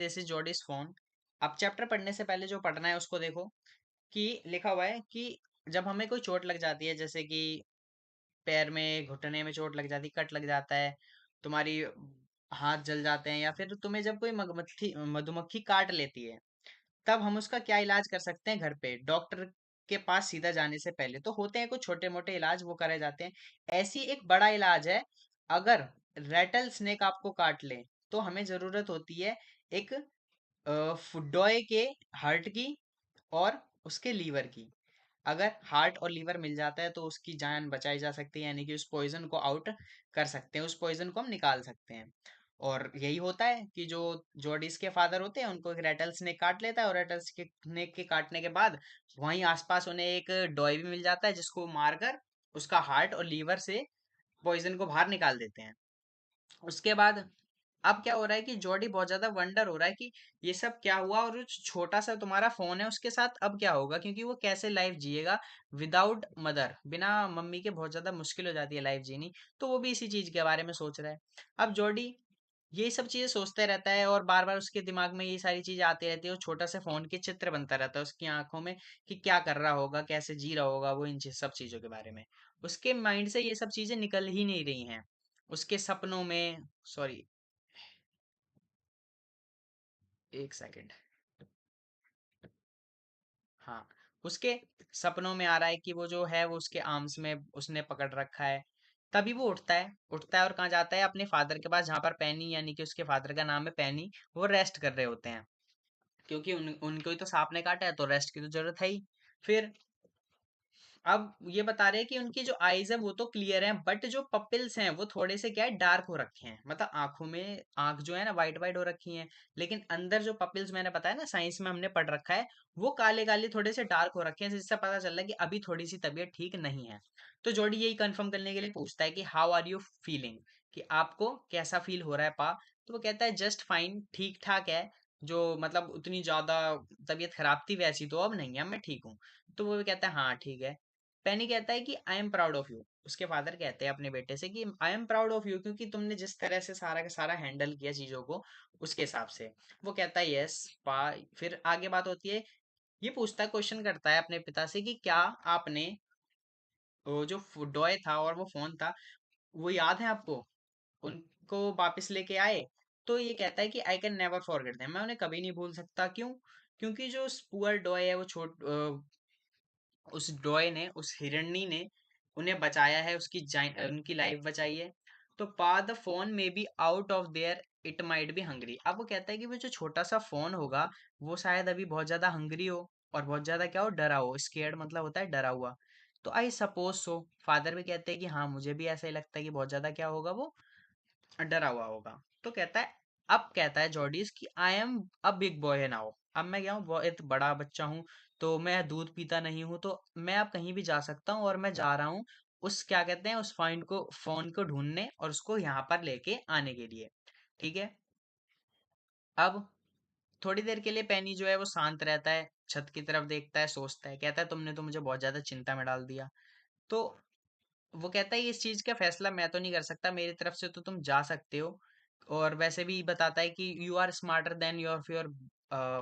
This is Jodie's phone. अब chapter पढ़ने से पहले जो पढ़ना है उसको देखो कि लिखा हुआ है कि जब हमें कोई चोट लग जाती है, जैसे कि पैर में घुटने में चोट लग जाती, कट लग जाता है, तुम्हारी हाथ जल जाते हैं, या फिर तुम्हें जब कोई मगमत्खी मधुमक्खी काट लेती है, तब हम उसका क्या इलाज कर सकते हैं घर पे डॉक्टर के पास सीधा जाने से पहले। तो होते हैं कुछ छोटे मोटे इलाज, वो करे जाते हैं। ऐसी एक बड़ा इलाज है, अगर रेटल स्नेक आपको काट ले तो हमें जरूरत होती है एक फुडॉय के हार्ट की और उसके लीवर की। अगर हार्ट और लीवर मिल जाता है तो उसकी जान बचाई जा सकती है, यानी कि उस पॉइजन को आउट कर सकते हैं, उस पॉइजन को हम निकाल सकते हैं। और यही होता है कि जो जॉडीज के फादर होते हैं उनको एक रेटल स्नेक काट लेता है, और रेटल स्नेक के काटने के बाद वहीं आसपास उन्हें एक डॉय भी मिल जाता है, जिसको मारकर उसका हार्ट और लीवर से पॉइजन को बाहर निकाल देते हैं। उसके बाद अब क्या हो रहा है कि जॉडी बहुत ज्यादा वंडर हो रहा है कि ये सब क्या हुआ, और जो छोटा सा तुम्हारा फोन है उसके साथ अब क्या होगा, क्योंकि वो कैसे लाइफ जिएगा विदाउट मदर, बिना मम्मी के बहुत ज्यादा मुश्किल हो जाती है लाइफ जीनी। तो वो भी इसी चीज के बारे में सोच रहा है। अब जॉडी ये सब चीजें सोचते रहता है, और बार बार उसके दिमाग में ये सारी चीजें आती रहती है, और छोटा सा फोन के चित्र बनता रहता है उसकी आंखों में कि क्या कर रहा होगा, कैसे जी रहा होगा वो, इन सब चीजों के बारे में उसके माइंड से ये सब चीजें निकल ही नहीं रही हैं। उसके सपनों में, सॉरी, एक सेकंड, हाँ, उसके सपनों में आ रहा है कि वो जो है वो उसके आर्म्स में उसने पकड़ रखा है। तभी वो उठता है और कहाँ जाता है, अपने फादर के पास, जहाँ पर पैनी, यानी कि उसके फादर का नाम है पैनी, वो रेस्ट कर रहे होते हैं, क्योंकि उनको ही तो सांप ने काटा है, तो रेस्ट की तो जरूरत है ही। फिर अब ये बता रहे हैं कि उनकी जो आईज है वो तो क्लियर है, बट जो पपिल्स हैं वो थोड़े से क्या है, डार्क हो रखे हैं, मतलब आंखों में आंख जो है ना वाइट वाइट हो रखी है, लेकिन अंदर जो पपिल्स मैंने बताया ना, साइंस में हमने पढ़ रखा है, वो काले काले थोड़े से डार्क हो रखे हैं, जिससे पता चल रहा है कि अभी थोड़ी सी तबीयत ठीक नहीं है। तो जोडी यही कंफर्म करने के लिए पूछता है कि हाउ आर यू फीलिंग, कि आपको कैसा फील हो रहा है पा। तो वो कहता है जस्ट फाइन, ठीक ठाक है, जो मतलब उतनी ज्यादा तबीयत खराब थी वैसी तो अब नहीं है, मैं ठीक हूँ। तो वो कहता है हाँ ठीक है। पेनी कहता है कि I am proud of you, उसके फादर कहते हैं अपने बेटे से कि I am proud of you, क्योंकि तुमने जिस तरह से सारा का सारा हैंडल किया चीजों को, उसके हिसाब से। वो कहता है यस पा। फिर आगे बात होती है, ये पूछता है, क्वेश्चन करता है अपने पिता से कि क्या आपने वो जो डॉय था और वो फोन था, वो याद है आपको, उनको वापस लेके आए? तो ये कहता है कि I can never forget them, मैं उन्हें कभी नहीं भूल सकता। क्यों? क्योंकि जो पुअर डॉय है वो उस ड्रॉय ने, उस हिरणी ने उन्हें बचाया है, उनकी लाइफ बचाई है। तो पा द फोन में be out of their, it might be hungry. अब वो कहता है कि वो जो छोटा सा फोन होगा वो शायद अभी बहुत ज्यादा हंग्री हो, और बहुत ज्यादा क्या हो, डरा हो। स्केर्ड मतलब होता है डरा हुआ। तो आई सपोज सो, फादर भी कहते हैं कि हाँ मुझे भी ऐसा ही लगता है कि बहुत ज्यादा क्या होगा, वो डरा हुआ होगा। तो कहता है, अब कहता है जॉर्डिस कि I am a big boy है नाउ, अब मैं क्या हूँ, बहुत बड़ा बच्चा हूँ, तो मैं दूध पीता नहीं हूँ, तो मैं अब कहीं भी जा सकता हूँ, और मैं जा रहा हूँ उस क्या कहते हैं उस फोन को ढूंढने, और उसको यहाँ पर लेके आने के लिए। ठीक है। अब थोड़ी देर के लिए पैनी जो है वो शांत रहता है, छत की तरफ देखता है, सोचता है, कहता है तुमने तो मुझे बहुत ज्यादा चिंता में डाल दिया। तो वो कहता है इस चीज का फैसला मैं तो नहीं कर सकता, मेरी तरफ से तो तुम जा सकते हो। और वैसे भी बताता है कि you are smarter than your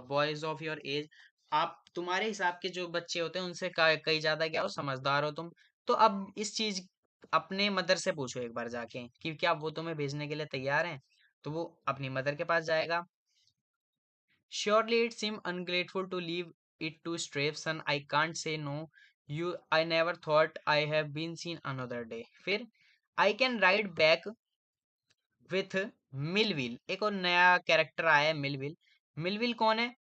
boys of your age, आप तुम्हारे हिसाब के जो बच्चे होते हैं उनसे कई ज्यादा क्या हो, समझदार हो तुम। तो अब इस चीज अपने मदर से पूछो एक बार जाके कि क्या वो तुम्हें भेजने के लिए तैयार हैं। तो वो अपनी मदर के पास जाएगा। Surely it seemed ungrateful to leave it to stray, son. I can't say no. I never thought I have been seen another day. फिर I can ride back with Millville, एक और नया कैरेक्टर आया है Millville. Millville कौन है?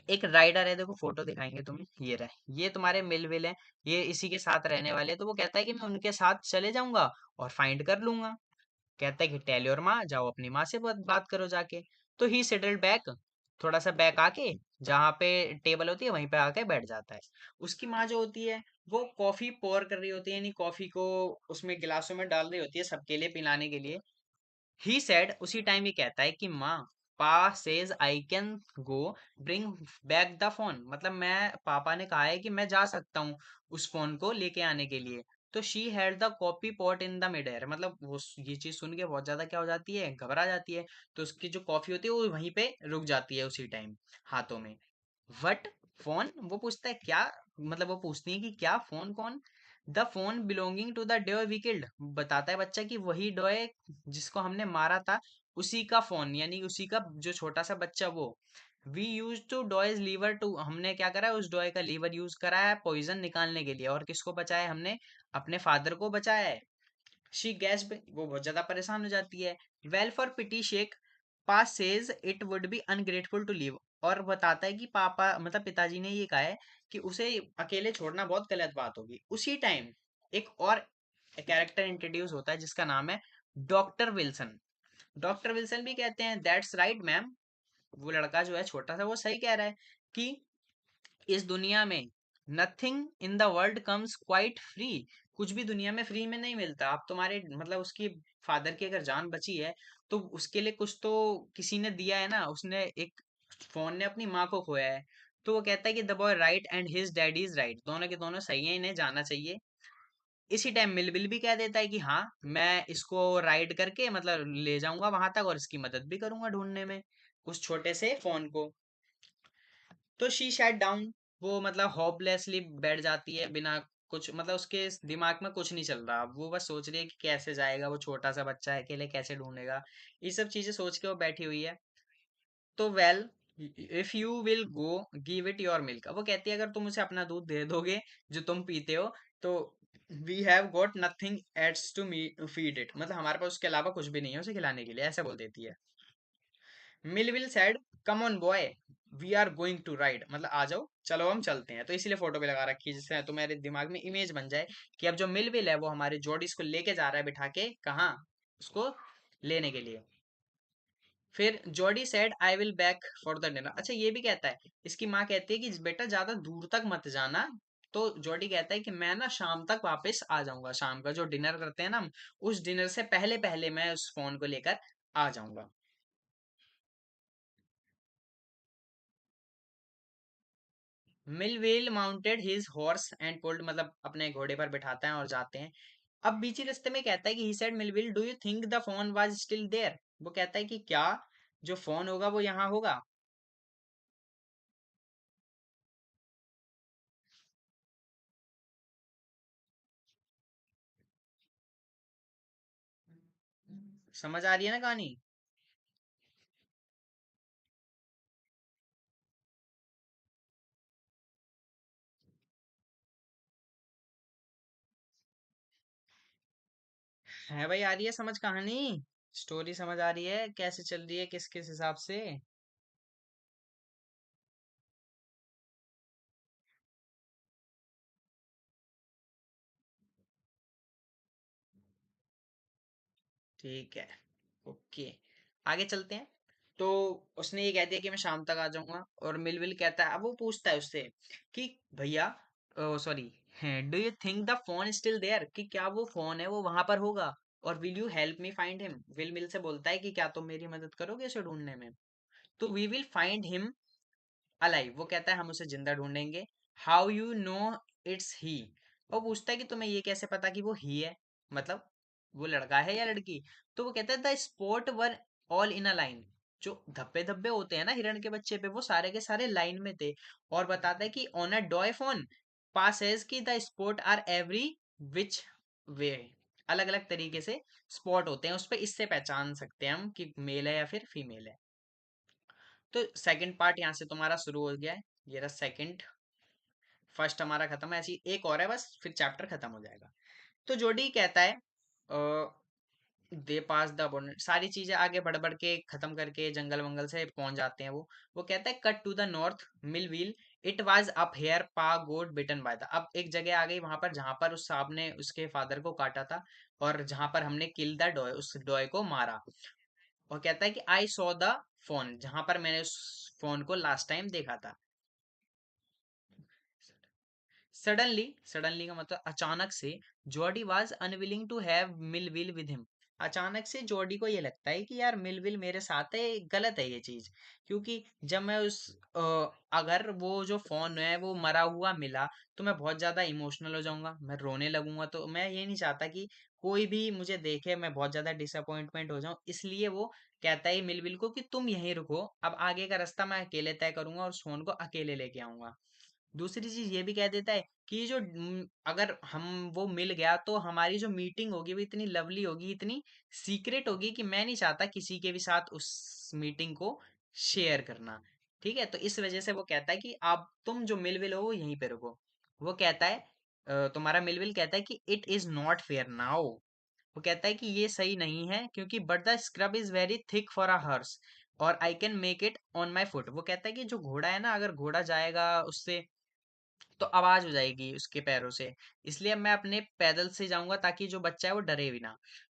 एक rider है, देखो फोटो दिखाएंगे तुम्हें, ये रहे, ये तुम्हारे मिलविल है, ये इसी के साथ रहने वाले हैं। तो वो कहता है कि मैं उनके साथ चले जाऊंगा और फाइंड कर लूंगा। कहता है कि टेल योर माँ, जाओ अपनी माँ से बात करो जाके। तो ही सेटल्ड बैक, थोड़ा सा बैक आके, जहाँ पे टेबल होती है वहीं पे आके बैठ जाता है। उसकी माँ जो होती है वो कॉफी पोर कर रही होती है, यानी कॉफी को उसमें गिलासों में डाल रही होती है सबके लिए पिलाने के लिए। ही सेड, उसी टाइम ये कहता है कि माँ, पा says I can go bring back the phone, मतलब मैं, पापा ने कहा है कि मैं जा सकता हूँ उस फोन को लेके आने के लिए। तो she had the coffee pot in the mid air, मतलब वो ये चीज सुन के बहुत ज्यादा क्या हो जाती है, घबरा जाती है। तो उसकी जो कॉफी होती है वो वहीं पे रुक जाती है उसी टाइम हाथों में। वट फोन, वो पूछता है क्या, मतलब वो पूछती है कि क्या फोन कौन। The fawn belonging to the doe we killed, बताता है बच्चा कि वही डॉय जिसको हमने मारा था, उसी का फोन, यानी उसी का जो छोटा सा बच्चा वो। We use to doe's liver too, हमने क्या करा है, उस डॉय का लीवर यूज करा है पॉइजन निकालने के लिए। और किसको बचाया है हमने, अपने फादर को बचाया है। शी गैस्प, वो बहुत ज्यादा परेशान हो जाती है। Well for pity sake, Pa says it would be ungrateful to leave, और बताता है कि पापा मतलब पिताजी ने ये कहा है कि उसे अकेले छोड़ना बहुत गलत बात होगी। उसी टाइम एक और कैरेक्टर इंट्रोड्यूस होता है जिसका नाम है डॉक्टर विल्सन। डॉक्टर विल्सन भी कहते हैं दैट्स राइट मैम, वो लड़का जो है छोटा सा वो सही कह रहा है कि इस दुनिया में nothing in the world comes quite free, कुछ भी दुनिया में फ्री में नहीं मिलता। आप तुम्हारे मतलब उसकी फादर की अगर जान बची है तो उसके लिए कुछ तो किसी ने दिया है ना, उसने एक फोन ने अपनी माँ को खोया है। तो वो कहता है कि the boy right and his daddy is right, दोनों के दोनों सही है, इन्हें जाना चाहिए। इसी टाइम मिलविल भी कह देता है कि हाँ मैं इसको राइड करके मतलब ले जाऊंगा वहां तक और इसकी मदद भी करूंगा ढूंढने में उस छोटे से फोन को। तो शी शट डाउन, वो मतलब होपलेसली बैठ जाती है बिना कुछ, मतलब उसके दिमाग में कुछ नहीं चल रहा, वो बस सोच रही है कि कैसे जाएगा, वो छोटा सा बच्चा है अकेले कैसे ढूंढेगा, ये सब चीजें सोच के वो बैठी हुई है। तो well if you will go give it your milk, वो कहती है अगर तुम उसे अपना दूध दे दोगे जो तुम पीते हो, तो we have got nothing eats to me feed it, मतलब हमारे पास उसके अलावा कुछ भी नहीं है उसे खिलाने के लिए, ऐसे बोल देती है। Millwheel said come on boy we are going to ride, मतलब आ जाओ चलो हम चलते हैं। तो इसीलिए फोटो भी लगा रखी है जिससे तुम्हारे दिमाग में इमेज बन जाए कि अब जो मिलविल है वो हमारे जोडीज को लेके जा रहा है बिठा के कहाँ, उसको लेने के लिए। फिर Jordi said I will back for the dinner, अच्छा ये भी कहता है, इसकी माँ कहती है कि बेटा ज्यादा दूर तक मत जाना। तो जॉडी कहता है कि मैं ना शाम तक वापस आ जाऊंगा, शाम का जो डिनर करते हैं ना हम, उस डिनर से पहले पहले मैं उस फोन को लेकर आ जाऊंगा। Millwheel mounted his horse and pulled, मतलब अपने घोड़े पर बिठाता है और जाते हैं। अब बीच ही रास्ते में कहता है कि he said Millwheel do you think the fawn was still there, वो कहता है कि क्या जो फोन होगा वो यहाँ होगा। समझ आ रही है ना कहानी। है भाई, आ रही है समझ कहानी, स्टोरी समझ आ रही है कैसे चल रही है किस किस हिसाब से। ठीक है, ओके, आगे चलते हैं। तो उसने ये कह दिया कि मैं शाम तक आ जाऊंगा, और मिलविल कहता है, अब वो पूछता है उससे कि भैया, sorry, do you think the fawn still there, कि क्या वो फोन है वो वहां पर होगा, और will you help me find him, Millwheel से बोलता है कि क्या तुम मेरी मदद करोगे उसे ढूंढने में। तो we will find him alive, वो कहता है हम उसे जिंदा ढूंढेंगे। How you know it's he, वो पूछता है कि तुम्हें ये कैसे पता कि वो ही है, मतलब वो लड़का है या लड़की। तो वो कहता है the spot were all in a line, जो धब्बे धब्बे होते हैं ना हिरण के बच्चे पे, वो सारे के सारे लाइन में थे। और बताता है कि on a doe fawn passes की the spot are every which way, अलग अलग तरीके से स्पॉट होते हैं उस पे, इससे पहचान सकते हैं हम कि मेल है या फिर फीमेल है। तो सेकंड पार्ट यहाँ से तुम्हारा शुरू हो गया है, ये रहा सेकंड। फर्स्ट हमारा खत्म है, ऐसी एक और है बस फिर चैप्टर खत्म हो जाएगा। तो जोडी कहता है दे पास द अबोंडेंट, सारी चीजें आगे बढ़ बढ़ के खत्म करके जंगल वंगल से पहुंच जाते हैं वो कहता है cut to the north Millwheel, it was up here Pa got bitten by the, अब एक जगह आ गई वहां पर जहां पर उस सांप ने उसके फादर को काटा था, और जहां पर हमने किल द डॉय, उस डॉय को मारा। और कहता है कि आई सॉ द फोन, जहां पर मैंने उस फोन को लास्ट टाइम देखा था। सडनली, सडनली का मतलब अचानक से, Jody was unwilling to have Millwheel with him, अचानक से जॉडी को ये लगता है कि यार मिलविल मेरे साथ है, गलत है ये चीज। क्योंकि जब मैं अगर वो जो फोन है वो मरा हुआ मिला तो मैं बहुत ज्यादा इमोशनल हो जाऊंगा, मैं रोने लगूंगा। तो मैं ये नहीं चाहता कि कोई भी मुझे देखे मैं बहुत ज्यादा डिसअपॉइंटमेंट हो जाऊं। इसलिए वो कहता है मिलविल को कि तुम यहीं रुको, अब आगे का रास्ता मैं अकेले तय करूंगा और उस फोन को अकेले लेके आऊंगा। दूसरी चीज ये भी कह देता है कि जो अगर हम वो मिल गया तो हमारी जो मीटिंग होगी वो इतनी लवली होगी, इतनी सीक्रेट होगी कि मैं नहीं चाहता किसी के भी साथ उस मीटिंग को शेयर करना। ठीक है, तो इस वजह से वो कहता है कि आप तुम जो मिलविल हो वो यहीं पे रुको। वो कहता है तुम्हारा मिलविल कहता है कि it is not fair now. वो कहता है कि ये सही नहीं है क्योंकि but the scrub is very thick for a horse और I can make it on my foot. वो कहता है कि जो घोड़ा है ना, अगर घोड़ा जाएगा उससे तो आवाज हो जाएगी उसके पैरों से, इसलिए मैं अपने पैदल से जाऊंगा ताकि जो बच्चा है वो डरे भी ना।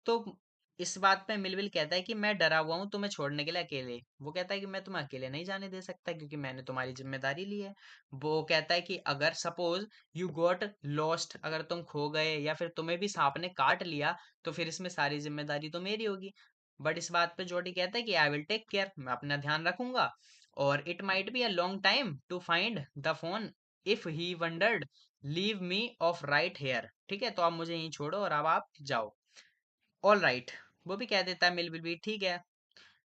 तो इस बात पे मिलविल कहता है कि मैं डरा हुआ हूँ तुम्हें छोड़ने के लिए अकेले। वो कहता है कि मैं तुम्हें अकेले नहीं जाने दे सकता क्योंकि मैंने तुम्हारी जिम्मेदारी ली है। वो कहता है कि अगर सपोज यू गॉट लॉस्ट, अगर तुम खो गए या फिर तुम्हें भी सांप ने काट लिया तो फिर इसमें सारी जिम्मेदारी तो मेरी होगी। बट इस बात पे जोडी कहता है कि आई विल टेक केयर, मैं अपना ध्यान रखूंगा। और it might be a long time to find the fawn if he wandered, leave me off right here. ठीक है, तो आप मुझे यहीं छोड़ो और अब आप जाओ। ऑल राइट, वो भी कह देता है मिल भी ठीक है,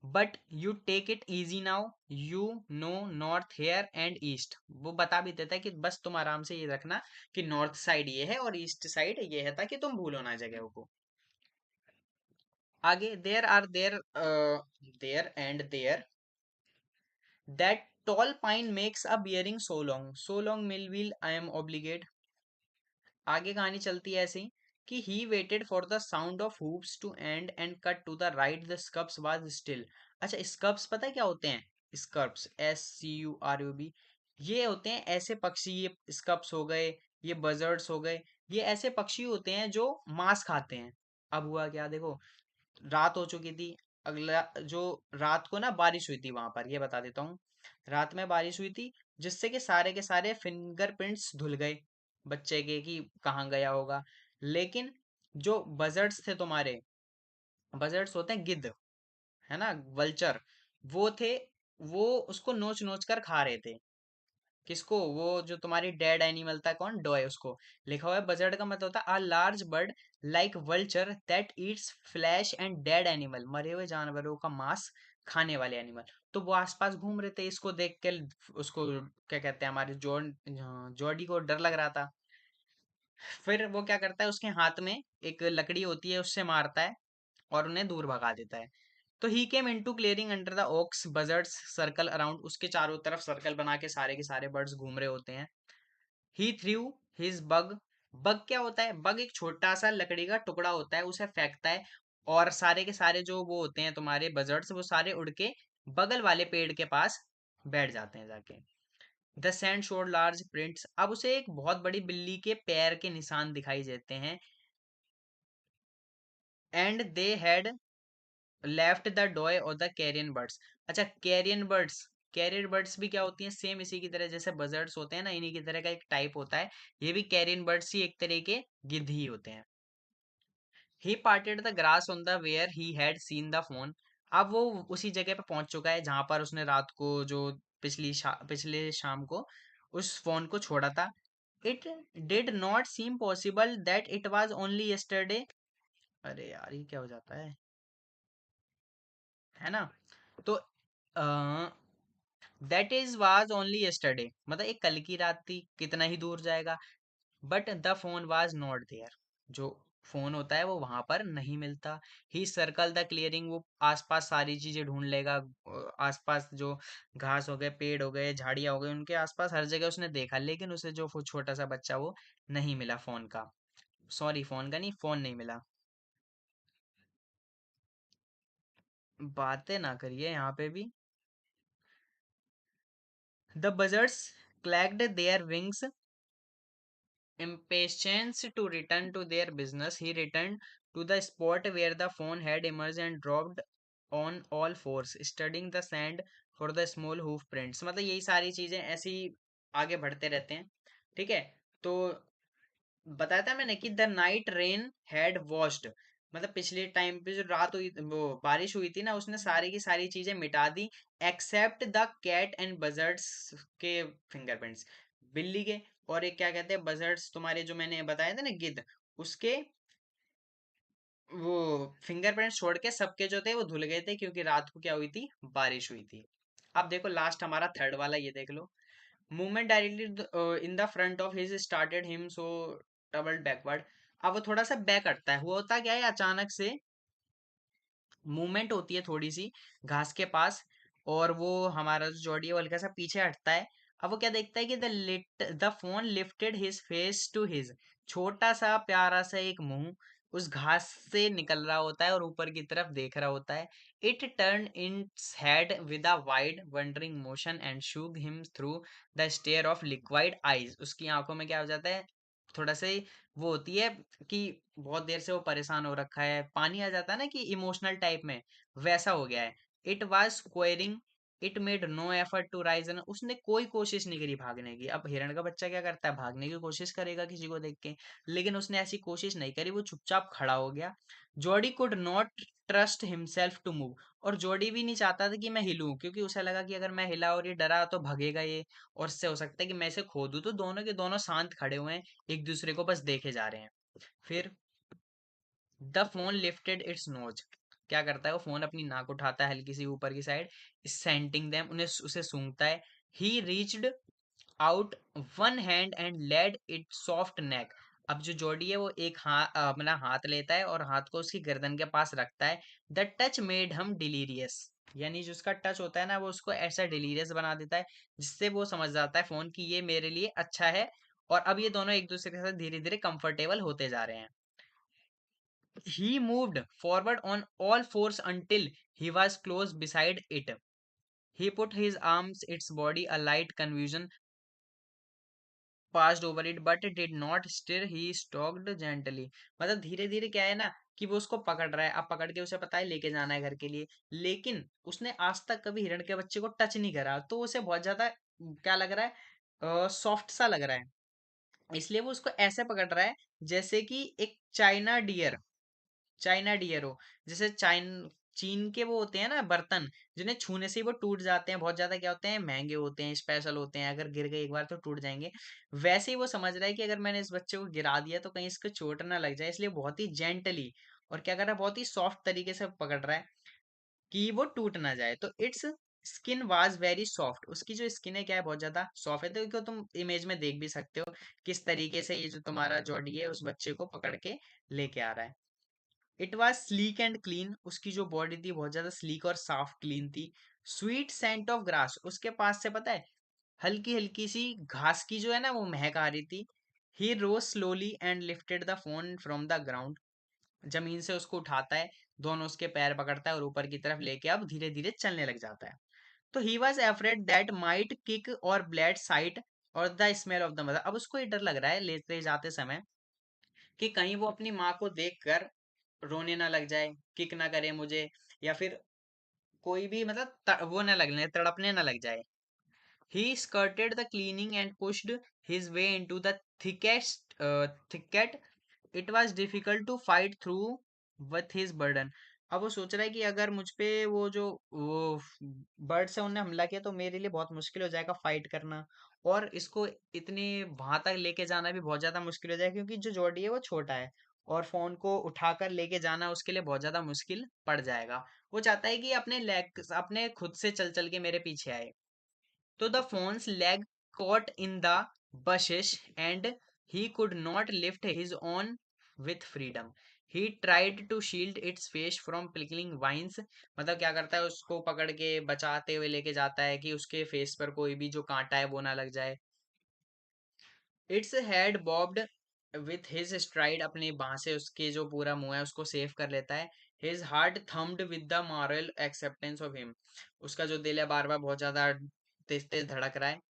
but you take it easy now, you know north here and east. वो बता भी देता है कि बस तुम आराम से ये रखना कि नॉर्थ साइड ये है और ईस्ट साइड ये है, ताकि तुम भूलो ना जगहों को। आगे there are there there and there that tall pine makes a bearing so long, so long mill wheel I am obligate। आगे कहानी चलती है ऐसे ही कि he waited for the sound of hooves to end and cut to the right the scups was still। अच्छा, स्कब्स पता है क्या होते हैं? स्कर्प्स, SCURUB, ये होते हैं ऐसे पक्षी, ये स्कब्स हो गए, ये बजर्ड्स हो गए, ये ऐसे पक्षी होते हैं जो मांस खाते हैं। अब हुआ क्या देखो, रात हो चुकी थी। अगला जो रात को ना बारिश हुई थी वहां पर, ये बता देता हूँ। रात में बारिश हुई थी जिससे कि सारे के सारे फिंगरप्रिंट्स धुल गए बच्चे के कि कहाँ गया होगा। लेकिन जो बजर्ड्स थे तुम्हारे, बजर्ड्स होते हैं गिद्ध, है ना, वल्चर, वो थे, वो उसको नोच नोच कर खा रहे थे। किसको? वो जो तुम्हारी डेड एनिमल था, कौन? डॉय, उसको। लिखा हुआ है बजर्ड का मतलब होता है a large bird like vulture that eats flash and dead animal, मरे हुए जानवरों का मांस खाने वाले एनिमल। तो वो आसपास घूम रहे थे, इसको देख के उसको क्या कहते हैं, हमारे जॉडी को डर लग रहा था। फिर वो क्या करता है, उसके हाथ में एक लकड़ी होती है, उससे मारता है और उन्हें दूर भगा देता है। तो he came into clearing under the oaks, buzzards circle around, उसके चारों तरफ सर्कल बना के सारे के सारे बर्ड्स घूम रहे होते हैं। ही थ्रू हिज बग। बग क्या होता है? बग एक छोटा सा लकड़ी का टुकड़ा होता है, उसे फेंकता है और सारे के सारे जो वो होते हैं तुम्हारे बजर्ड्स, वो सारे उड़ के बगल वाले पेड़ के पास बैठ जाते हैं जाके। The sand showed large prints, अब उसे एक बहुत बड़ी बिल्ली के पैर के निशान दिखाई देते हैं। And they had left the doe और द कैरियन बर्ड्स। अच्छा, कैरियन बर्ड्स, कैरियर बर्ड्स भी क्या होती हैं? सेम इसी की तरह, जैसे बजर्ड्स होते हैं ना, इन्हीं की तरह का एक टाइप होता है। ये भी कैरियन बर्ड्स ही एक तरह के गिद्ध ही होते हैं। He parted the grass on the where he had seen the fawn. अब वो उसी जगह पे पहुंच चुका है जहां पर उसने रात को जो पिछले शाम को उस फोन को छोड़ा था। It did not seem possible that it was only yesterday. अरे यार, ये क्या हो जाता है ना? तो that is was only yesterday, मतलब एक कल की रात थी, कितना ही दूर जाएगा। But the fawn was not there, जो फोन होता है वो वहां पर नहीं मिलता। ही सर्कल द क्लियरिंग, वो आसपास सारी चीजें ढूंढ लेगा। आसपास जो घास हो गए, पेड़ हो गए, झाड़ियां हो गई, उनके आसपास हर जगह उसने देखा, लेकिन उसे जो वो छोटा सा बच्चा वो नहीं मिला फोन का। सॉरी, फोन का नहीं, फोन नहीं मिला। बातें ना करिए यहाँ पे भी। The buzzards clacked their wings, impatience to return to their business. He returned to the spot where the phone had emerged and dropped on all fours, studying the sand for the small hoof prints। मतलब यही सारी चीजें ऐसे ही आगे बढ़ते रहते हैं। ठीक है, तो बताया था मैंने कि the night rain had washed, मतलब पिछले टाइम पे जो रात हुई वो बारिश हुई थी ना, उसने सारी की सारी चीजें मिटा दी एक्सेप्ट द कैट एंड बजर्ड्स के फिंगरप्रिंट्स, बिल्ली के और एक क्या कहते हैं बजर्ड्स, तुम्हारे जो मैंने बताया था ना गिद्ध, उसके वो फिंगरप्रिंट्स छोड़ के सबके जो थे वो धुल गए थे, क्योंकि रात को क्या हुई थी, बारिश हुई थी। अब देखो लास्ट हमारा थर्ड वाला, ये देख लो। Movement directly in the front of his started him so doubled backward. अब वो थोड़ा सा बैक हटता है, वो होता क्या है, अचानक से मूवमेंट होती है थोड़ी सी घास के पास, और वो हमारा जो जॉडी है वो हल्का सा पीछे हटता है। अब वो क्या देखता है कि the fawn lifted his face to his, छोटा सा प्यारा सा एक मुंह उस घास से निकल रहा होता है और ऊपर की तरफ देख रहा होता है। It turn its head with a wide wondering motion and shook him through the stare of liquid eyes. उसकी आंखों में क्या हो जाता है, थोड़ा सा वो होती है कि बहुत देर से वो परेशान हो रखा है, पानी आ जाता है ना कि इमोशनल टाइप में, वैसा हो गया है। It was squaring, it made no effort to rise, उसने कोई कोशिश नहीं करी भागने की। अब हिरण का बच्चा क्या करता है, भागने की कोशिश करेगा किसी को देख के, लेकिन उसने ऐसी कोशिश नहीं करी, वो चुपचाप खड़ा हो गया। Jody could not trust himself to move, और जॉडी भी नहीं चाहता था कि मैं हिलूं, क्योंकि उसे लगा कि अगर मैं हिला और ये डरा तो भगेगा ये, और इससे हो सकता है कि मैं इसे खो दूं। तो दोनों के दोनों शांत खड़े हुए हैं, एक दूसरे को बस देखे जा रहे हैं। फिर the fawn lifted its nose, क्या करता है वो फोन अपनी नाक उठाता है हल्की सी ऊपर की साइड, सेंटिंग देम, उन्हें उसे सूंघता है। He reached out one hand and laid it soft neck. अब जो जॉडी है वो एक हाथ अपना हाथ लेता है और हाथ को उसकी गर्दन के पास रखता है। द टच मेड हम डिलीरियस, यानी जो उसका टच होता है ना वो उसको ऐसा डिलीरियस बना देता है, जिससे वो समझ जाता है फोन की ये मेरे लिए अच्छा है। और अब ये दोनों एक दूसरे के साथ धीरे धीरे कंफर्टेबल होते जा रहे हैं। He moved forward on all fours until he was close beside it. He put his arms its body, a light confusion passed over it, but it did not stir. He stalked gently. मतलब धीरे धीरे क्या है ना कि वो उसको पकड़ रहा है, अब पकड़ के उसे पता है लेके जाना है घर के लिए, लेकिन उसने आज तक कभी हिरण के बच्चे को टच नहीं करा, तो उसे बहुत ज्यादा क्या लग रहा है, सॉफ्ट सा लग रहा है। इसलिए वो उसको ऐसे पकड़ रहा है जैसे कि एक चाइना डियर हो। जैसे चीन के वो होते हैं ना बर्तन, जिन्हें छूने से ही वो टूट जाते हैं, बहुत ज्यादा क्या होते हैं, महंगे होते हैं, स्पेशल होते हैं, अगर गिर गए एक बार तो टूट जाएंगे। वैसे ही वो समझ रहा है कि अगर मैंने इस बच्चे को गिरा दिया तो कहीं इसको चोट ना लग जाए, इसलिए बहुत ही जेंटली और क्या कर रहा है, बहुत ही सॉफ्ट तरीके से पकड़ रहा है कि वो टूट ना जाए। तो it's skin was very soft, उसकी जो स्किन है क्या है, बहुत ज्यादा सॉफ्ट है। तो इसको तुम इमेज में देख भी सकते हो किस तरीके से ये जो तुम्हारा जॉडी है उस बच्चे को पकड़ के लेके आ रहा है। It was sleek and clean, उसकी जो बॉडी थी बहुत ज्यादा स्लीक और साफ क्लीन थी। स्वीट सेंट ऑफ ग्रास, उसके पास से पता है हल्की हल्की सी घास की जो है ना वो महक आ रही थी। He rose slowly and lifted the fawn from the ground, जमीन से उसको उठाता है, दोनों उसके पैर पकड़ता है और ऊपर की तरफ लेके अब धीरे धीरे चलने लग जाता है। तो he was afraid that might kick और ब्लैड साइट और the smell of the mother. अब उसको ये डर लग रहा है लेते जाते समय कि कहीं वो अपनी माँ को देखकर रोने ना लग जाए, किक ना करे मुझे, या फिर कोई भी मतलब वो ना लगने, तड़पने ना लग जाए। ही skirted the cleaning and pushed his way into the thicket. It was difficult to fight through with his burden. अब वो सोच रहा है कि अगर मुझ पे वो बर्ड से उन्हें हमला किया तो मेरे लिए बहुत मुश्किल हो जाएगा फाइट करना, और इसको इतनी वहां तक लेके जाना भी बहुत ज्यादा मुश्किल हो जाएगा, क्योंकि जो जॉडी है वो छोटा है और फोन को उठाकर लेके जाना उसके लिए बहुत ज्यादा मुश्किल पड़ जाएगा। वो चाहता है कि अपने खुद से चल चल के मेरे पीछे आए। तो the phone's leg caught in the bushes and he could not lift his own with freedom. He tried to shield its face from prickling vines. मतलब क्या करता है, उसको पकड़ के बचाते हुए लेके जाता है कि उसके फेस पर कोई भी जो कांटा है वो ना लग जाए। Its head barbed with his STRIDE, अपनी बाह से उसके जो पूरा मुंह है उसको सेव कर लेता है। His heart thumbed with the moral acceptance of him, उसका जो दिल है बार बार बहुत ज्यादा तेज तेज धड़क रहा है।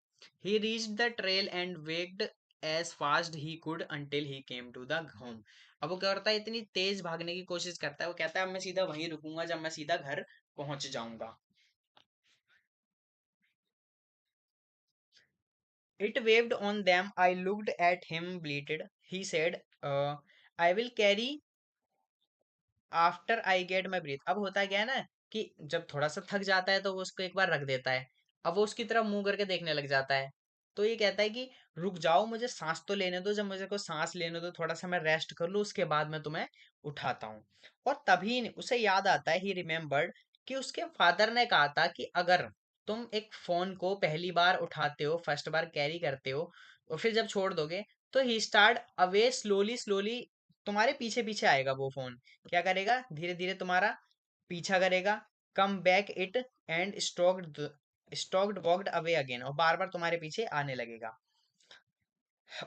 He reached the trail and walked as fast he could until he came to the home. अब वो क्या करता है, इतनी तेज भागने की कोशिश करता है, वो कहता है अब मैं सीधा वहीं रुकूंगा जब मैं सीधा घर पहुंच जाऊंगा। It waved on them. I looked at him bleated. He said, I will carry after I get my breath. अब होता क्या है ना कि जब थोड़ा सा थक जाता है तो वो उसको एक बार रख देता है। अब वो उसकी तरफ मुंह करके देखने लग जाता है। तो ये कहता है कि रुक जाओ, मुझे सांस तो लेने दो, जब मुझे को सांस लेने दो, थोड़ा सा मैं रेस्ट कर लूँ, उसके बाद मैं तुम्हें उठाता हूँ। और तभी उसे याद आता है, ही रिमेम्बर्ड, कि उसके फादर ने कहा था कि अगर तुम एक फोन को पहली बार उठाते हो, फर्स्ट बार कैरी करते हो, और फिर जब छोड़ दोगे, तो ही स्टार्ट अवे स्लोली स्लोली, तुम्हारे पीछे पीछे आएगा वो फोन। क्या करेगा? धीरे धीरे तुम्हारा पीछा करेगा। Come back it and stocked walked away again, और बार बार तुम्हारे पीछे आने लगेगा।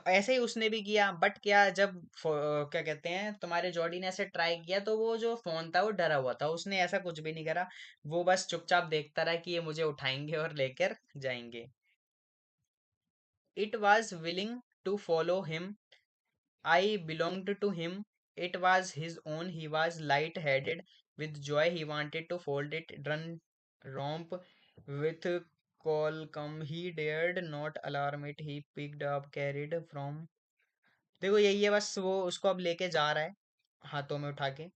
ऐसे ही उसने भी किया, बट क्या, जब क्या कहते हैं, तुम्हारे जॉडी ने ऐसे ट्राई किया, तो वो जो फोन था वो डरा हुआ था, उसने ऐसा कुछ भी नहीं करा। वो बस चुपचाप देखता रहा कि ये मुझे उठाएंगे और लेकर जाएंगे। It was willing to follow him, I belonged to him. It was his own. He was light-headed with joy. He wanted to fold it, run, romp with Colcom. He dared not alarm it. He picked up, carried from. देखो यही है बस, वो उसको अब लेके जा रहा है हाथों में उठा के।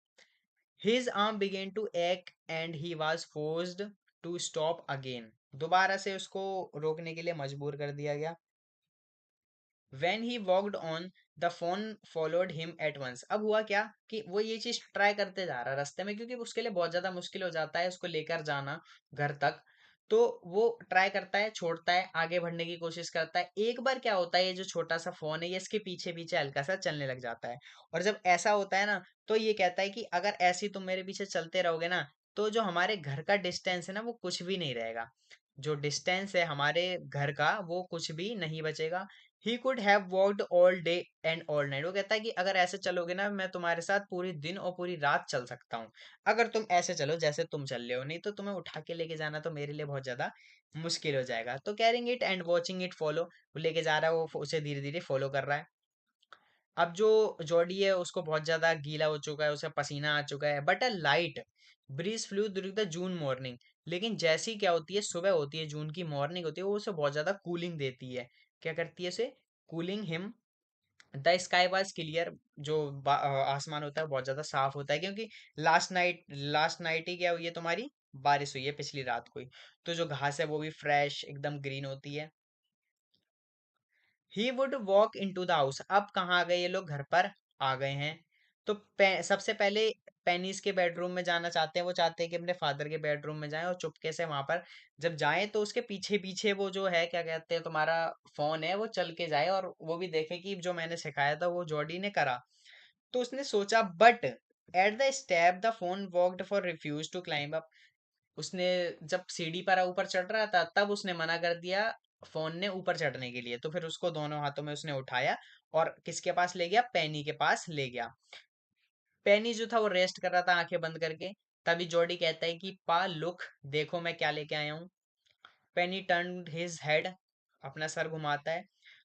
His arm began to ache and he was forced to stop again. दोबारा से उसको रोकने के लिए मजबूर कर दिया गया। When he walked on, the phone followed him at once. अब हुआ क्या कि वो ये चीज ट्राई करते जा रहा है रास्ते में, क्योंकि उसके लिए बहुत ज्यादा मुश्किल हो जाता है उसको लेकर जाना घर तक। तो वो ट्राई करता है, छोड़ता है, आगे बढ़ने की कोशिश करता है। एक बार क्या होता है, ये जो छोटा सा फोन है ये इसके पीछे पीछे हल्का सा चलने लग जाता है। और जब ऐसा होता है ना, तो ये कहता है कि अगर ऐसे ही तुम मेरे पीछे चलते रहोगे ना, तो जो हमारे घर का डिस्टेंस है ना वो कुछ भी नहीं रहेगा। जो डिस्टेंस है हमारे घर का वो कुछ भी नहीं बचेगा। He could have walked all day and all night. वो कहता है कि अगर ऐसे चलोगे ना, मैं तुम्हारे साथ पूरी दिन और पूरी रात चल सकता हूँ, अगर तुम ऐसे चलो जैसे तुम चल रहे हो। नहीं तो तुम्हें उठा के लेके जाना तो मेरे लिए बहुत ज्यादा मुश्किल हो जाएगा। तो carrying it and watching it follow, वो लेके जा रहा है, वो उसे धीरे धीरे फॉलो कर रहा है। अब जो जॉडी है उसको बहुत ज्यादा गीला हो चुका है, उसे पसीना आ चुका है। But a light breeze flew during the June morning. लेकिन जैसी क्या होती है, सुबह होती है, जून की मॉर्निंग होती है, वो उसे बहुत ज्यादा कूलिंग देती है। क्या करती है उसे? Cooling him. The sky was clear. जो आसमान होता है वो बहुत ज्यादा साफ होता है, क्योंकि लास्ट नाइट ही क्या हुई है तुम्हारी, बारिश हुई है पिछली रात को ही। तो जो घास है वो भी फ्रेश एकदम ग्रीन होती है। He would walk into the house. अब कहाँ आ गए ये लोग? घर पर आ गए हैं। तो सबसे पहले पेनिस के बेडरूम में जाना चाहते हैं। वो चाहते हैं कि अपने फादर के बेडरूम में जाएं, और चुपके से वहां पर जब जाएं तो उसके पीछे पीछे वो जो है, क्या कहते हैं, तुम्हारा फोन है वो चल के जाए, और वो भी देखे कि जो मैंने सिखाया था वो जॉडी ने करा। तो उसने सोचा, but at the step the fawn walked for refuse to climb up. उसने जब सीढ़ी पर ऊपर चढ़ रहा था तब उसने मना कर दिया फोन ने ऊपर चढ़ने के लिए। तो फिर उसको दोनों हाथों में उसने उठाया और किसके पास ले गया? पेनी के पास ले गया। पेनी जो था वो रेस्ट कर रहा था आंखें बंद करके। तभी जॉडी कहता है कि पा लुक, देखो मैं क्या लेके आया हूँ। पेनी टर्न हिज हेड, अपना सर घुमाता है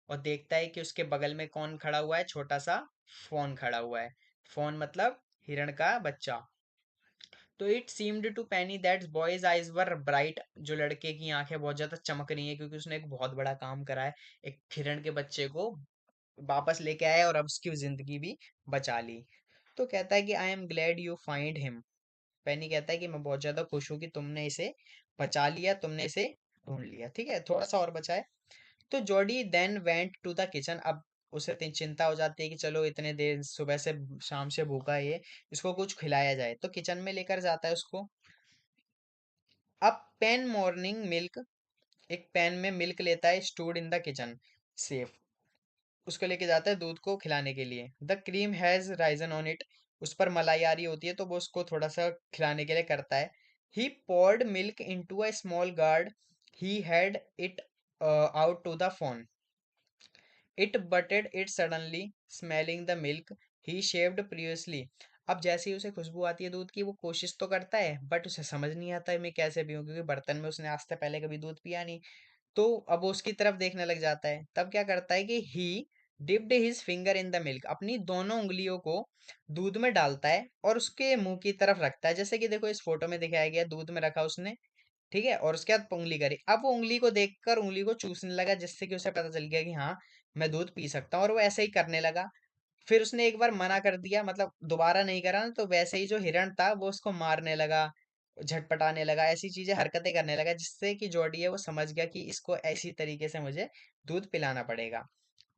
और देखता है कि उसके बगल में कौन खड़ा हुआ है? छोटा सा फोन खड़ा हुआ है। फोन मतलब हिरण का बच्चा। तो it seemed to Penny that boy's eyes were bright. जो लड़के की आंखें बहुत ज्यादा चमक रही हैं, क्योंकि उसने एक बहुत बड़ा काम करा है, एक हिरण के बच्चे को वापस लेके आया और अब उसकी जिंदगी भी बचा ली। तो कहता है कि I am glad you find him. Penny कहता है कि मैं बहुत ज्यादा खुश हूँ कि तुमने इसे बचा लिया, तुमने इसे ढूंढ लिया। ठीक है, थोड़ा सा और बचा है। तो Jody then went to the kitchen. अब उसे चिंता हो जाती है कि चलो इतने देर सुबह से शाम से भूखा है ये, इसको कुछ खिलाया जाए। तो किचन में लेकर जाता है उसको। अब पेन मॉर्निंग मिल्क, एक पैन में मिल्क लेता है, stored in the kitchen, safe. उसको लेके जाता है दूध को खिलाने के लिए। The cream has risen on it, उस पर मलाई आ रही होती है, तो वो उसको थोड़ा सा खिलाने के लिए करता है। He poured milk into a small gourd, he had it out to the fawn. It butted it suddenly, smelling the milk he shaved previously. अब जैसे ही उसे खुशबू आती है दूध की, वो कोशिश तो करता है, बट उसे समझ नहीं आता है मैं कैसे पीऊँ, क्योंकि बर्तन में उसने आज से पहले कभी दूध पिया नहीं। तो अब वो उसकी तरफ देखने लग जाता है। तब क्या करता है कि ही dipped his finger in the milk, अपनी दोनों उंगलियों को दूध में डालता है और उसके मुंह की तरफ रखता है। जैसे कि देखो इस फोटो में दिखाया गया, दूध में रखा उसने, ठीक है, और उसके बाद उंगली करी। अब वो उंगली को देखकर उंगली को चूसने लगा, जिससे कि उसे पता चल गया कि हाँ मैं दूध पी सकता हूँ, और वो ऐसे ही करने लगा। फिर उसने एक बार मना कर दिया, मतलब दोबारा नहीं करा ना, तो वैसे ही जो हिरण था वो उसको मारने लगा, झटपटाने लगा, ऐसी चीजें हरकतें करने लगा, जिससे कि जॉडी है वो समझ गया कि इसको ऐसी तरीके से मुझे दूध पिलाना पड़ेगा।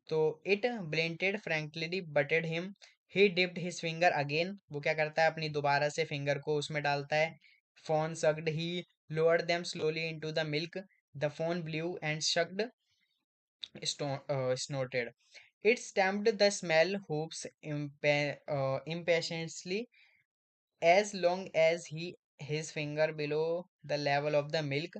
तो it bleated frankly butted him, he dipped his finger again, वो क्या करता है अपनी दोबारा से फिंगर को उसमें डालता है। Fawn sucked he lowered them slowly into the milk, the fawn blew and shucked snorted. It stamped the smell hoops impatiently as long as his finger below the level of the milk.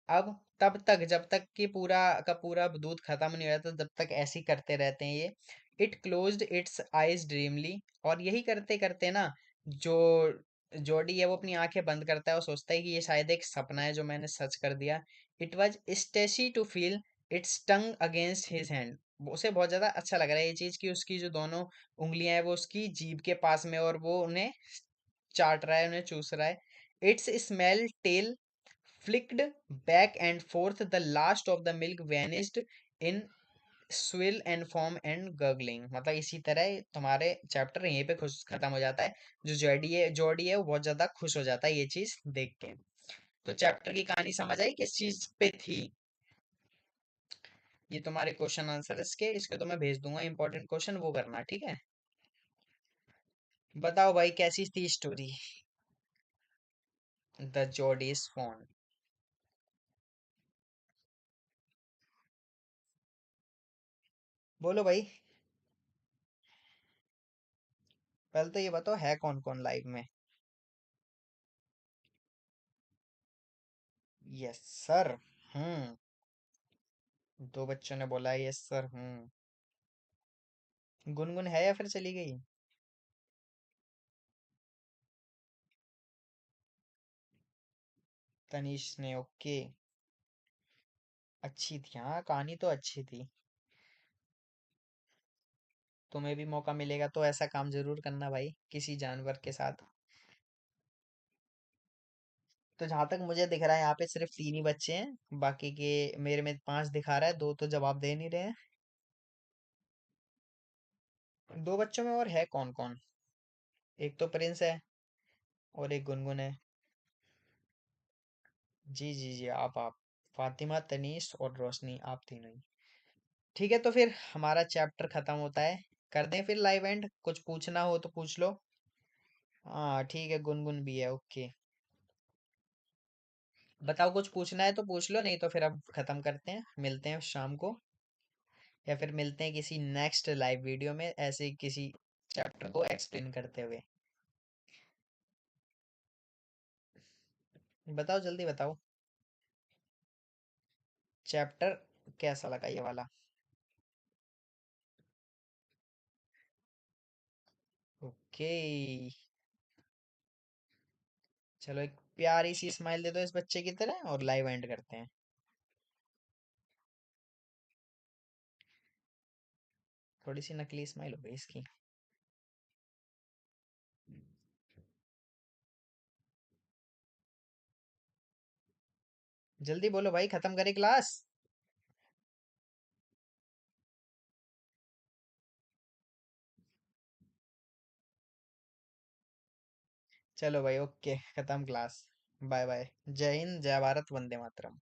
अब तब तक जब तक कि पूरा का पूरा दूध खत्म नहीं हो जाता, तब तक ऐसे ही करते रहते हैं ये। इट क्लोज्ड इट्स आईज ड्रीमली, और यही करते करते ना, जो जॉडी है वो अपनी आंखें बंद करता है और सोचता है कि ये शायद एक सपना है जो मैंने सच कर दिया। It was ecstasy to feel its tongue against his hand, उसे बहुत ज्यादा अच्छा लग रहा है ये चीज कि उसकी जो दोनों उंगलियां हैं वो उसकी जीभ के पास में, और वो उन्हें चाट रहा है, उन्हें चूस रहा है। Its small tail flicked back and forth, the last of the milk vanished in swill and foam and gurgling। मतलब इसी तरह तुम्हारे चैप्टर यहीं पे खुश खत्म हो जाता है। जो जॉडी है वो बहुत ज्यादा खुश हो जाता है ये चीज देख के। तो चैप्टर की कहानी समझ आई किस चीज पे थी। ये तुम्हारे क्वेश्चन आंसर इसके तो मैं भेज दूंगा इंपॉर्टेंट क्वेश्चन, वो करना ठीक है। बताओ भाई कैसी थी स्टोरी, द जॉडीज फोन। बोलो भाई। पहले तो ये बताओ है कौन कौन लाइव में। Yes sir. हम्म। दो बच्चों ने बोला यस सर। हम्म। गुनगुन है या फिर चली गई। तनीश ने, ओके। अच्छी थी, हाँ कहानी तो अच्छी थी। तुम्हें भी मौका मिलेगा तो ऐसा काम जरूर करना भाई किसी जानवर के साथ। तो जहां तक मुझे दिख रहा है यहाँ पे सिर्फ तीन ही बच्चे हैं, बाकी के मेरे में पांच दिखा रहा है, दो तो जवाब दे नहीं रहे हैं। दो बच्चों में और है कौन कौन। एक तो प्रिंस है और एक गुनगुन है। जी जी जी, आप फातिमा, तनीश और रोशनी, आप तीनों ही। ठीक है, तो फिर हमारा चैप्टर खत्म होता है। कर दें फिर लाइव एंड, कुछ पूछना हो तो पूछ लो। हाँ ठीक है, गुनगुन भी है, ओके। बताओ कुछ पूछना है तो पूछ लो, नहीं तो फिर अब खत्म करते हैं, मिलते हैं शाम को, या फिर मिलते हैं किसी नेक्स्ट लाइव वीडियो में ऐसे ही किसी चैप्टर को एक्सप्लेन करते हुए। बताओ जल्दी बताओ। चैप्टर कैसा लगा ये वाला। ओके। चलो एक प्यारी सी स्माइल दे दो इस बच्चे की तरह और लाइव एंड करते हैं। थोड़ी सी नकली स्माइल हो गई इसकी। जल्दी बोलो भाई, खत्म करे क्लास। चलो भाई, ओके, खत्म क्लास। बाय बाय, जय हिंद, जय भारत, वंदे मातरम।